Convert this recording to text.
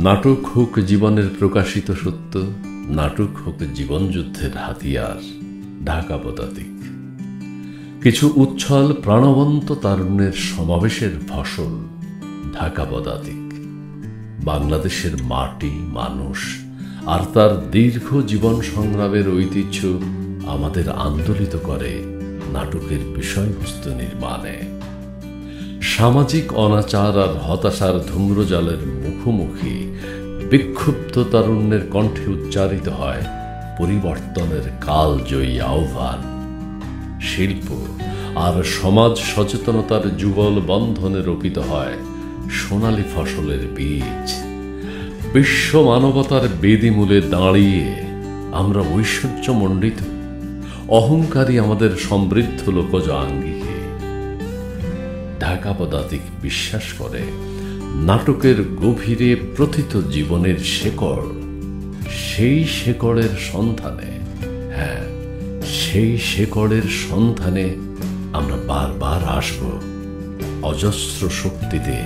নাটক হোক জীবনের প্রকাশিত সত্য, নাটক হোক জীবনযুদ্ধের হাতিয়ার। ঢাকা পদাতিক কিছু উচ্ছল প্রাণবন্ত তারুণ্যের সমাবেশের ফসল। ঢাকা পদাতিক বাংলাদেশের মাটি, মানুষ আর তার দীর্ঘ জীবন সংগ্রামের ঐতিহ্য আমাদের আন্দোলিত করে নাটকের বিষয়বস্তু নির্মাণে। সামাজিক অনাচার আর হতাশার ধূম্রজালের মুখোমুখি বিক্ষুব্ধ তারুণ্যের কণ্ঠে উচ্চারিত হয় পরিবর্তনের কালজয়ী আহ্বান। শিল্প আর সমাজ সচেতনতার যুগল বন্ধনে রোপিত হয় সোনালী ফসলের বীজ। বিশ্ব মানবতার বেদিমূলে দাঁড়িয়ে আমরা ঐশ্বর্যমণ্ডিত, অহংকারী আমাদের সমৃদ্ধ লোকজ আঙ্গিকে। ঢাকা পদাতিক বিশ্বাস করে নাটকের গভীরে প্রথিত জীবনের শেকড়, সেই শেকড়ের সন্ধানে, সেই শেকড়ের সন্ধানে আমরা বারবার আসব অজস্র শক্তিতে